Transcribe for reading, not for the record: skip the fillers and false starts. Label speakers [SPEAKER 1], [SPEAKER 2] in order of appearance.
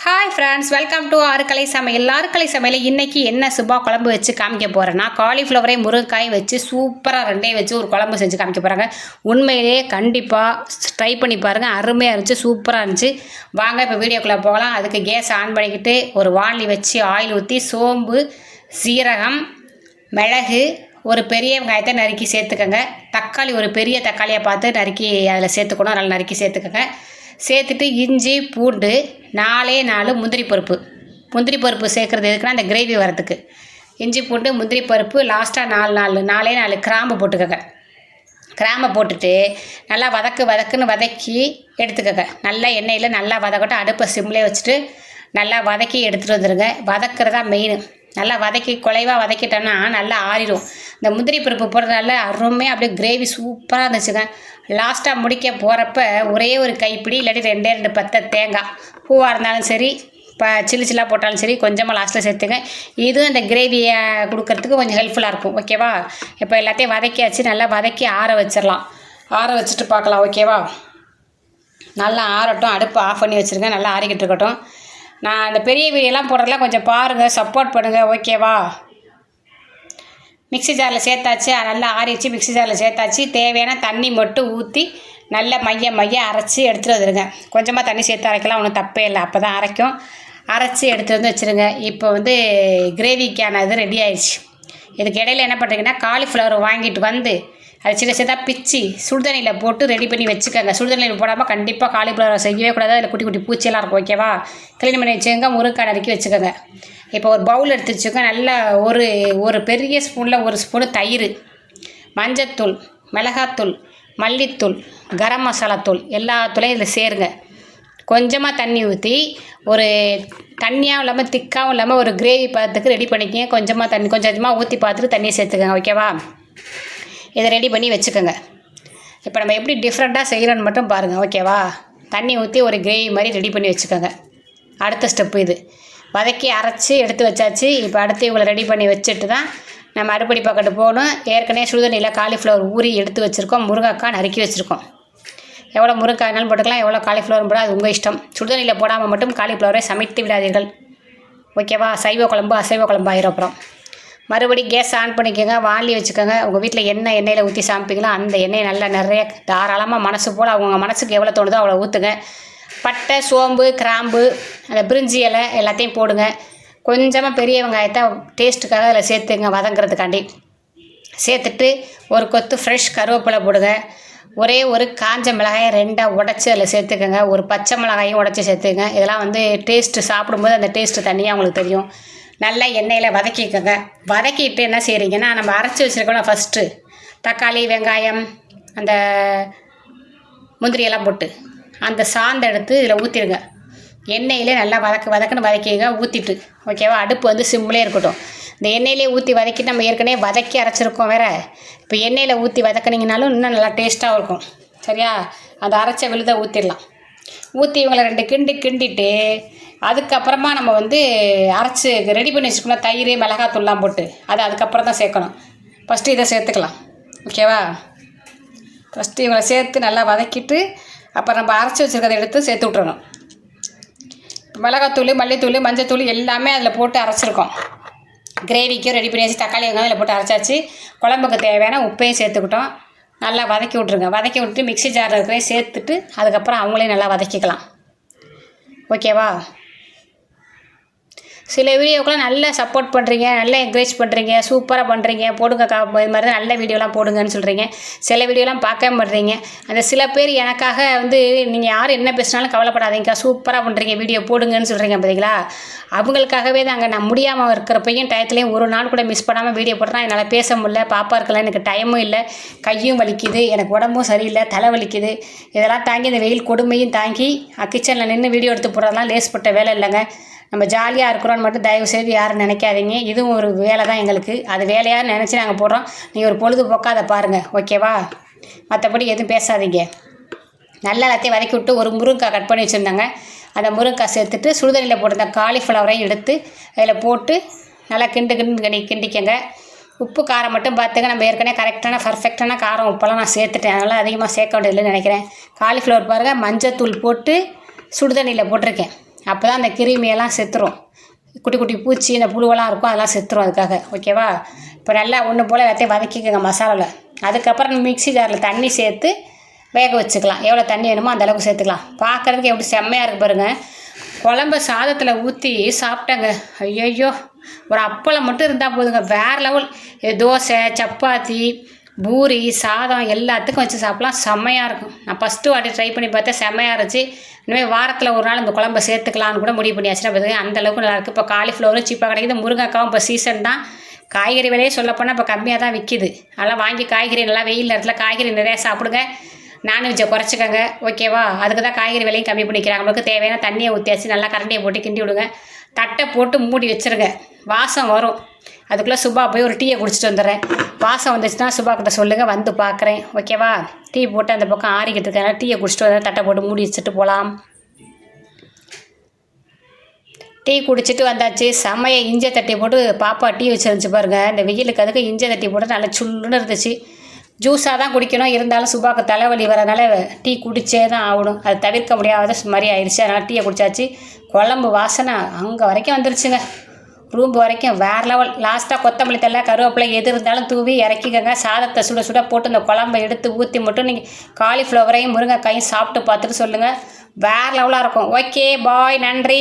[SPEAKER 1] Hi friends, welcome to ஆறுக்கலை சமையல். ஆறுக்கலை சமையல் இன்றைக்கி என்ன சுபா குழம்பு வச்சு காமிக்க போகிறேன்னா, காலிஃப்ளவரை முருங்கைக்காயும் வச்சு சூப்பராக ரெண்டையும் வச்சு ஒரு குழம்பு செஞ்சு காமிக்க போகிறாங்க. உண்மையிலேயே கண்டிப்பாக ட்ரை பண்ணி பாருங்கள், அருமையாக இருந்துச்சு, சூப்பராக இருந்துச்சு. வாங்க இப்போ வீடியோக்குள்ளே போகலாம். அதுக்கு கேஸ் ஆன் பண்ணிக்கிட்டு ஒரு வாணலி வச்சு ஆயில் ஊற்றி சோம்பு, சீரகம், மிளகு, ஒரு பெரிய வெங்காயத்தை நறுக்கி சேர்த்துக்கோங்க. தக்காளி ஒரு பெரிய தக்காளியை பார்த்து நறுக்கி அதில் சேர்த்துக்கணும், நல்லா நறுக்கி சேர்த்துக்கோங்க. சேர்த்துட்டு இஞ்சி பூண்டு 4 முந்திரி பருப்பு சேர்க்குறது எதுக்குன்னா அந்த கிரேவி வரத்துக்கு. இஞ்சி பூண்டு முந்திரி பருப்பு லாஸ்ட்டாக 4 கிராம்பு போட்டுக்கோங்க. கிராம்பை போட்டுட்டு நல்லா வதக்குன்னு வதக்கி எடுத்துக்கோங்க. நல்லா எண்ணெயில் நல்லா வதக்கட்டும். அடுப்பை சிம்லேயே வச்சுட்டு நல்லா வதக்கி எடுத்துகிட்டு வந்துடுங்க. வதக்குறதா மெயின். நல்லா குலைவாக வதக்கிட்டோன்னா நல்லா ஆறிடும். இந்த முந்திரி பருப்பு போடுறதுனால அருமையாக அப்படியே கிரேவி சூப்பராக இருந்துச்சுங்க. லாஸ்ட்டாக முடிக்க போகிறப்ப ஒரே ஒரு கைப்பிடி இல்லாட்டி 2 பத்தை தேங்காய் பூவாக இருந்தாலும் சரி, இப்போ சில்லாக போட்டாலும் சரி, கொஞ்சமாக லாஸ்ட்டில் சேர்த்துங்க. இதுவும் இந்த கிரேவியை கொடுக்கறதுக்கு கொஞ்சம் ஹெல்ப்ஃபுல்லாக இருக்கும். ஓகேவா? இப்போ எல்லாத்தையும் வதக்கியாச்சு. நல்லா வதக்கி ஆற வச்சிடலாம். ஆற வச்சுட்டு பார்க்கலாம். ஓகேவா? நல்லா ஆறட்டும். அடுப்பு ஆஃப் பண்ணி வச்சுருங்க. நல்லா ஆறிக்கிட்டு இருக்கட்டும். நான் இந்த பெரிய வீடியோலாம் போடுறதுலாம் கொஞ்சம் பாருங்கள், சப்போர்ட் பண்ணுங்கள். ஓகேவா? மிக்ஸி ஜாரில் சேர்த்தாச்சு. நல்லா ஆறிச்சு. மிக்ஸி ஜாரில் சேர்த்தாச்சு. தேவையான தண்ணி மட்டும் ஊற்றி நல்ல மைய அரைச்சி எடுத்துகிட்டு வந்துடுங்க. கொஞ்சமாக தண்ணி சேர்த்து அரைக்கலாம், ஒன்றும் தப்பே இல்லை. அப்போ தான் அரைக்கும். அரைச்சி எடுத்துகிட்டு வந்து வச்சுருங்க. இப்போ கிரேவிக்கான இது ரெடி ஆயிடுச்சு. இதுக்கு இடையில என்ன பண்ணுறீங்கன்னா, காலிஃப்ளவர் வாங்கிட்டு வந்து அது சின்னதாக பிச்சு சுடுதண்ணியில் போட்டு ரெடி பண்ணி வச்சுக்கோங்க. சுடுதண்ணியில் போடாமல் கண்டிப்பாக காலிஃப்ளவர் செய்யவே கூடாது. அதில் குட்டி பூச்சியெல்லாம் இருக்கும். ஓகேவா? க்ளீன் பண்ணி வச்சுக்கோங்க. முருங்கைக்காய் நறுக்கி வச்சுக்கோங்க. இப்போ ஒரு பவுல் எடுத்து வச்சுக்கோங்க. நல்லா ஒரு பெரிய ஸ்பூனில் 1 ஸ்பூனு தயிர், மஞ்சத்தூள், மிளகாத்தூள், மல்லித்தூள், கரம் மசாலா தூள் எல்லா தூளையும் இதில் சேருங்க. கொஞ்சமாக தண்ணி ஊற்றி ஒரு தண்ணியாகவும் இல்லாமல் திக்காகவும் இல்லாமல் ஒரு கிரேவி பதத்துக்கு ரெடி பண்ணிக்கங்க. கொஞ்சமாக கொஞ்சமாக ஊற்றி பார்த்துட்டு தண்ணியை சேர்த்துக்கோங்க. ஓகேவா? இதை ரெடி பண்ணி வச்சுக்கோங்க. இப்போ நம்ம எப்படி டிஃப்ரெண்ட்டாக செய்கிறோன்னு மட்டும் பாருங்கள். ஓகேவா? தண்ணி ஊற்றி ஒரு கிரேவி மாதிரி ரெடி பண்ணி வச்சுக்கோங்க. அடுத்த ஸ்டெப்பு இது. வதக்கி அரைச்சி எடுத்து வச்சாச்சு. இப்போ அடுத்து இவங்களை ரெடி பண்ணி வச்சுட்டு தான் நம்ம அடுப்படி பக்கத்து போகணும். ஏற்கனவே சுடுதண்ணியில் காலிஃப்ளவர் ஊறி எடுத்து வச்சுருக்கோம். முருங்கைக்காய் நறுக்கி வச்சுருக்கோம். எவ்வளோ முருங்கைக்காய்னாலும் போட்டுக்கலாம், எவ்வளோ காலிஃப்ளவர் போட அது உங்கள் இஷ்டம். சுடுதண்ணியில் போடாமல் மட்டும் காலிஃப்ளவரை சமைத்து விடாதீர்கள். ஓகேவா? சைவ குழம்பு அசைவ குழம்பு ஆயிரும். அப்புறம் மறுபடியும் கேஸ் ஆன் பண்ணிக்கோங்க. வாணலி வச்சுக்கோங்க. உங்கள் வீட்டில் எண்ணெயில் ஊற்றி சமைப்பீங்களோ அந்த எண்ணெயை நல்லா நிறைய தாராளமாக மனசு போல் அவங்க மனசுக்கு எவ்வளோ தோணுதோ அவ்வளோ ஊற்றுங்க. பட்டை, சோம்பு, கிராம்பு, அந்த பிரிஞ்சி இலை எல்லாத்தையும் போடுங்க. கொஞ்சமாக பெரிய வெங்காயத்தை டேஸ்ட்டுக்காக அதில் சேர்த்துங்க, வதங்கிறதுக்காண்டி. சேர்த்துட்டு ஒரு கொத்து ஃப்ரெஷ் கருவேப்பிலை போடுங்க. ஒரு காஞ்ச மிளகாயை 2 உடச்சி அதில் சேர்த்துக்கோங்க. ஒரு பச்சை மிளகாயும் உடச்சி சேர்த்துக்கங்க. இதெல்லாம் டேஸ்ட்டு சாப்பிடும்போது அந்த டேஸ்ட்டு தனியாக உங்களுக்கு தெரியும். நல்லா எண்ணெயில் வதக்கிக்கோங்க. வதக்கிட்டு என்ன செய்கிறீங்கன்னா, நம்ம அரைச்சி வச்சுருக்கோம் ஃபஸ்ட்டு தக்காளி, வெங்காயம், அந்த முந்திரியெல்லாம் போட்டு அந்த சாந்தை எடுத்து இதில் ஊற்றிடுங்க. எண்ணெயிலே நல்லா வதக்குன்னு வதக்கிங்க. ஊற்றிட்டு ஓகேவா? அடுப்பு சிம்மிலே இருக்கட்டும். இந்த எண்ணெயிலே ஊற்றி வதக்கிட்டு நம்ம ஏற்கனவே வதக்கி அரைச்சிருக்கோம் வேறு. இப்போ எண்ணெயில் ஊற்றி வதக்கினீங்கனாலும் இன்னும் நல்லா டேஸ்ட்டாகவும் இருக்கும். சரியா? அந்த அரைச்ச விழுதை ஊற்றிடலாம். ஊற்றி இவங்களை 2 கிண்டிட்டு அதுக்கப்புறமா நம்ம அரைச்சி ரெடி பண்ணி வச்சுக்கணும். தயிர், மிளகாத்தூள்லாம் போட்டு அதுக்கப்புறம் தான் சேர்க்கணும். ஃபஸ்ட்டு இதை சேர்த்துக்கலாம். ஓகேவா? ஃபஸ்ட்டு இவங்களை சேர்த்து நல்லா வதக்கிட்டு அப்புறம் நம்ம அரைச்சி வச்சுருக்கிறத எடுத்து சேர்த்து விட்றணும். மிளகாத்தூள், மல்லித்தூள், மஞ்சத்தூள் எல்லாமே அதில் போட்டு அரைச்சிருக்கோம். கிரேவிக்கும் ரெடி பண்ணியாச்சு. தக்காளி வெங்காயம் அதில் போட்டு அரைச்சாச்சு. குழம்புக்கு தேவையான உப்பையும் சேர்த்துக்கிட்டோம். நல்லா வதக்கி விட்ருங்க. வதக்கி விட்டு மிக்ஸி ஜாரில் இருக்கிறதையும் சேர்த்துட்டு அதுக்கப்புறம் அவங்களையும் நல்லா வதக்கிக்கலாம். ஓகேவா? சில வீடியோக்கெலாம் நல்லா சப்போர்ட் பண்ணுறீங்க, நல்லா என்கரேஜ் பண்ணுறீங்க, சூப்பராக பண்ணுறீங்க, போடுங்கக்கா, இது மாதிரி தான் நல்ல வீடியோலாம் போடுங்கன்னு சொல்கிறீங்க. சில வீடியோலாம் பார்க்க மாட்டேறீங்க. அந்த சில பேர் எனக்காக நீங்கள் யார் என்ன பேசினாலும் கவலைப்படாதீங்கக்கா, சூப்பராக பண்ணுறீங்க, வீடியோ போடுங்கன்னு சொல்கிறீங்க. பார்த்தீங்களா? அவங்களுக்காகவே தாங்க. நான் முடியாமல் இருக்கிறப்பையும் டயத்துலேயும் ஒரு நாள் கூட மிஸ் பண்ணாமல் வீடியோ போடுறேன். என்னால் பேச முடியல, பாப்பா இருக்கலாம், எனக்கு டைமும் இல்லை, கையும் வலிக்குது, எனக்கு உடம்பும் சரியில்லை, தலை வலிக்குது. இதெல்லாம் தாங்கி இந்த வெயில் கொடுமையும் தாங்கி கிச்சனில் நின்று வீடியோ எடுத்து போடுறதெல்லாம் லேஸ்பட்ட வேலை இல்லைங்க. நம்ம ஜாலியாக இருக்கிறோன்னு மட்டும் தயவுசெய்து யாரும் நினைக்காதீங்க. இதுவும் ஒரு வேலை தான் எங்களுக்கு. அது வேலையாக நினச்சி நாங்கள் போடுறோம். நீங்கள் ஒரு பொழுதுபோக்காக அதை பாருங்கள். ஓகேவா? மற்றபடி எதுவும் பேசாதீங்க. நல்லா எல்லாத்தையும் வதக்கி விட்டு ஒரு முருங்கைக்காய் கட் பண்ணி வச்சுருந்தாங்க. அந்த முருங்கைக்காய் சேர்த்துட்டு சுடுதண்ணியில் போட்டிருந்த காலிஃப்ளவரையும் எடுத்து அதில் போட்டு நல்லா கிண்டிக்கங்க. உப்பு காரம் மட்டும் பார்த்துங்க. நம்ம ஏற்கனவே கரெக்டான பர்ஃபெக்டான காரம் உப்பெல்லாம் நான் சேர்த்துட்டேன். அதனால் அதிகமாக சேர்க்க வேண்டியதில்லைன்னு நினைக்கிறேன். காலிஃப்ளவர் பாருங்கள், மஞ்சத்தூள் போட்டு சுடுதண்ணியில் போட்டிருக்கேன். அப்போ தான் அந்த கிருமியெல்லாம் செத்துரும். குட்டி குட்டி பூச்சி இந்த புழுவெல்லாம் இருக்கும், அதெல்லாம் செத்துரும் அதுக்காக. ஓகேவா? இப்போ நல்லா ஒன்று போல் எல்லாத்தையும் வதக்கிக்கோங்க மசாலாவில். அதுக்கப்புறம் மிக்ஸி ஜாரில் தண்ணி சேர்த்து வேக வச்சுக்கலாம். எவ்வளோ தண்ணி வேணுமோ அந்தளவுக்கு சேர்த்துக்கலாம். பார்க்குறதுக்கு எப்படி செம்மையாக இருக்கு பாருங்கள். குழம்ப சாதத்தில் ஊற்றி சாப்பிட்டேங்க. ஐயோ, ஒரு அப்பளம் மட்டும் இருந்தால் போதுங்க, வேறு லெவல். தோசை, சப்பாத்தி, பூரி, சாதம் எல்லாத்துக்கும் வச்சு சாப்பிட்லாம். செம்மையாக இருக்கும். நான் ஃபஸ்ட்டு வாட்டி ட்ரை பண்ணி பார்த்தேன், செம்மையாக இருந்துச்சு. இனிமேல் வாரத்தில் ஒரு நாள் இந்த குழம்பை சேர்த்துக்கலான்னு கூட முடிவு பண்ணியாச்சுன்னா பார்த்துங்க, அந்தளவுக்கு நல்லாயிருக்கு. இப்போ காலிஃப்ளவரும் சீப்பாக கிடைக்குது, முருங்கைக்காவும் இப்போ சீசன் தான். காய்கறி விலையே சொல்லப்போனால் இப்போ கம்மியாக தான் விற்கிது. அதெல்லாம் வாங்கி காய்கறி நல்லா வெயில் நேரத்தில் காய்கறி நிறையா சாப்பிடுங்க. நான்வெஜ்ஜை குறைச்சிக்கோங்க. ஓகேவா? அதுக்கு தான் காய்கறி விலையும் கம்மி பண்ணிக்கிறாங்க. நம்மளுக்கு தேவையான தண்ணியை ஊற்றியாச்சு நல்லா கரண்டியை போட்டு கிண்டி விடுங்க. தட்டை போட்டு மூடி வச்சுருங்க. வாசம் வரும். அதுக்குள்ளே சுபா போய் ஒரு டீயை குடிச்சிட்டு வந்துடுறேன். வாசம் வந்துச்சுன்னா சுபா கிட்ட சொல்லுங்கள், வந்து பார்க்குறேன். ஓகேவா? டீ போட்டு அந்த பக்கம் ஆறிக்கிட்டு இருக்கேன். டீயை குடிச்சிட்டு வந்து தட்டை போட்டு மூடி வச்சுட்டு போகலாம். டீ குடிச்சிட்டு வந்தாச்சு. செம்மையை இஞ்சி தட்டி போட்டு பாப்பா டீ வச்சுருந்துச்சு பாருங்கள். இந்த வெயிலுக்கு அதுக்கு இஞ்சி தட்டி போட்டு நல்லா சுள்ளுன்னு இருந்துச்சு. ஜூஸாக தான் குடிக்கணும், இருந்தாலும் சுபாக்கு தலைவலி வரனால டீ குடித்தே தான் ஆகணும். அது தவிர்க்க முடியாத மாதிரி ஆயிடுச்சு. அதனால் டீயை குடித்தாச்சு. குழம்பு வாசனை அங்கே வரைக்கும் வந்துருச்சுங்க, ரூம்பு வரைக்கும். வேறு லெவல். லாஸ்ட்டாக கொத்தமல்லி தழை, கருவேப்பிலை எது இருந்தாலும் தூவி இறக்கிக்கங்க. சாதத்தை சுட சுட போட்டு இந்த குழம்பை எடுத்து ஊற்றி மட்டும் நீங்கள் காலிஃப்ளவரையும் முருங்கைக்காயும் சாப்பிட்டு பார்த்துட்டு சொல்லுங்கள். வேறு லெவலாக இருக்கும். ஓகே பாய், நன்றி.